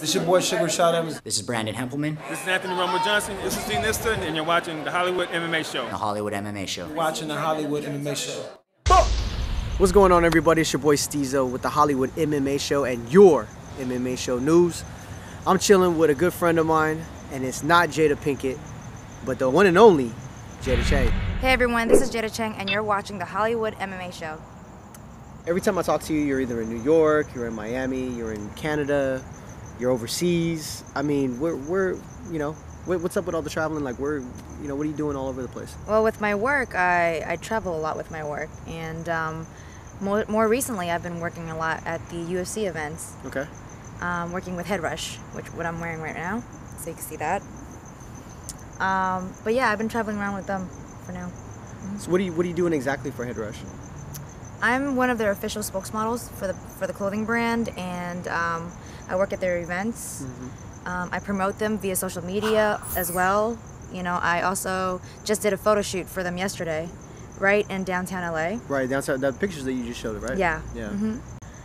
This your boy Sugar Shot Evans. This is Brandon Hempelman. This is Anthony Rumble Johnson. This is Dean Nista, and you're watching the Hollywood MMA Show. The Hollywood MMA Show. You're watching the Hollywood MMA Show. What's going on, everybody? It's your boy Stizo with the Hollywood MMA Show and your MMA Show news. I'm chilling with a good friend of mine, and it's not Jada Pinkett, but the one and only Jada Cheng. Hey everyone, this is Jada Cheng, and you're watching the Hollywood MMA Show. Every time I talk to you, you're either in New York, you're in Miami, you're in Canada, you're overseas. I mean, we're you know, what's up with all the traveling? Like, what are you doing all over the place? Well, with my work, I travel a lot with my work, and more recently, I've been working a lot at the UFC events. Okay. Working with Headrush, what I'm wearing right now, so you can see that. But yeah, I've been traveling around with them for now. So what are you doing exactly for Headrush? I'm one of their official spokesmodels for the clothing brand, and I work at their events. I promote them via social media as well. You know, I also just did a photo shoot for them yesterday, right in downtown LA. Right, downtown. The pictures that you just showed, right? Yeah. Yeah.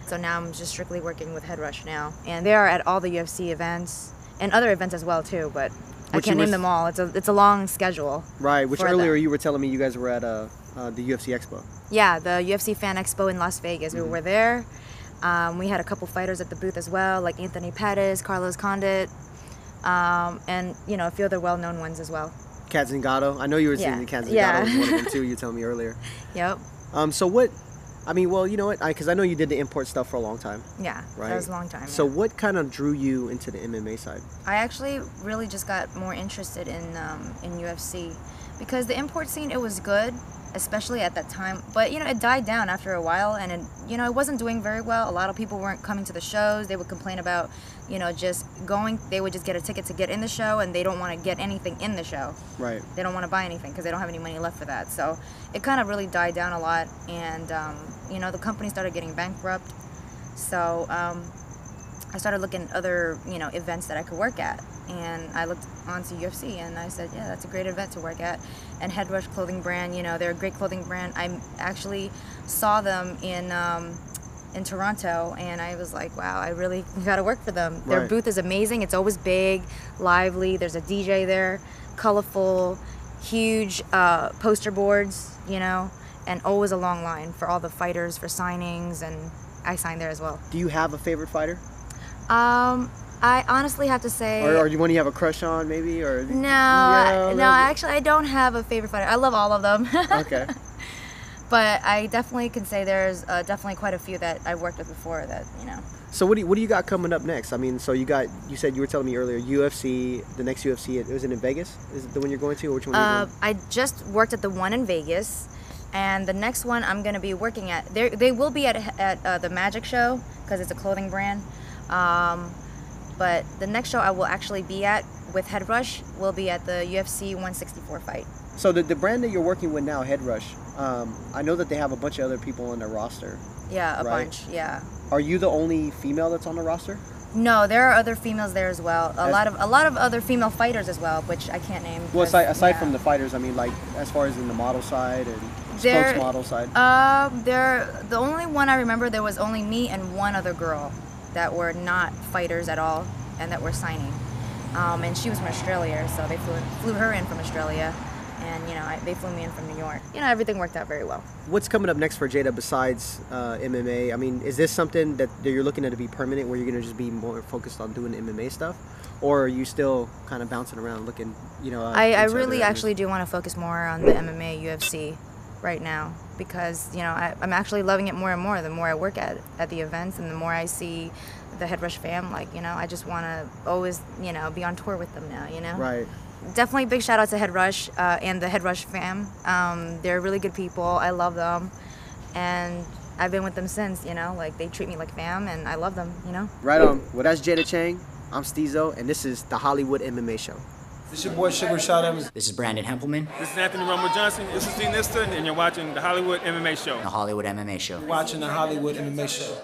So now I'm just strictly working with Headrush now, and they are at all the UFC events and other events as well too. But I can't name them all. It's a long schedule. Right. Which earlier you were telling me you guys were at the UFC Expo. Yeah, the Ufc Fan Expo in Las Vegas. We were there. We had a couple fighters at the booth as well, like Anthony Pettis, Carlos Condit, and a few other well-known ones as well. Kat Zingano. I know you were seeing the Kat Zingano was one of them too. You told me earlier. Yep. So what? I mean, well, you know what? Because I know you did the import stuff for a long time. Yeah, right? That was a long time. So what kind of drew you into the MMA side? I actually really just got more interested in UFC because the import scene, it was good, especially at that time. But it died down after a while, and it wasn't doing very well. A lot of people weren't coming to the shows. They would complain about just going. They would just get a ticket to get in the show, and they don't want to get anything in the show. Right. They don't want to buy anything because they don't have any money left for that. So it kind of really died down a lot, and the company started getting bankrupt. So I started looking at other events that I could work at, and I looked onto UFC, and I said, yeah, that's a great event to work at. And Headrush clothing brand, they're a great clothing brand. I actually saw them in Toronto, and I was like, wow, I really got to work for them. Their booth is amazing. It's always big, lively. There's a DJ there, colorful, huge poster boards, and always a long line for all the fighters for signings, and I signed there as well. Do you have a favorite fighter? I honestly have to say... Or you want to have a crush on, maybe? Or No, actually, I don't have a favorite fighter. I love all of them. Okay. But I definitely can say there's definitely quite a few that I've worked with before that, So what do you got coming up next? I mean, so you said you were telling me earlier, UFC, the next UFC, was it in Vegas? Is it the one you're going to, or which one are you going? I just worked at the one in Vegas, and the next one I'm going to be working at, they will be at the Magic Show, because it's a clothing brand. But the next show I will actually be at with Headrush will be at the UFC 164 fight. So the brand that you're working with now, Headrush, I know that they have a bunch of other people on their roster. Yeah, a bunch, yeah. Are you the only female that's on the roster? No, there are other females there as well. A lot of other female fighters as well, which I can't name. Well, aside from the fighters, I mean, like as far as in the model side and spokesmodel side. The only one I remember, there was only me and one other girl that were not fighters at all and that were signing. And she was from Australia, so they flew her in from Australia, and they flew me in from New York. Everything worked out very well. What's coming up next for Jada besides MMA? I mean, is this something that you're looking at to be permanent, where you're going to just be more focused on doing MMA stuff? Or are you still kind of bouncing around looking, I really actually do want to focus more on the MMA UFC right now, because I'm actually loving it more and more the more I work at the events, and the more I see the Headrush fam. I just want to always be on tour with them now. Right. Definitely big shout out to Headrush and the Headrush fam. They're really good people. I love them, and I've been with them since. They treat me like fam, and I love them. Right on. Well, that's Jada Cheng. I'm Stizo, and this is the Hollywood MMA Show. This your boy Sugar Shot Evans. This is Brandon Hempelman. This is Anthony Rumble Johnson. This is Dean Nista, and you're watching the Hollywood MMA Show. The Hollywood MMA Show. You're watching the Hollywood MMA Show.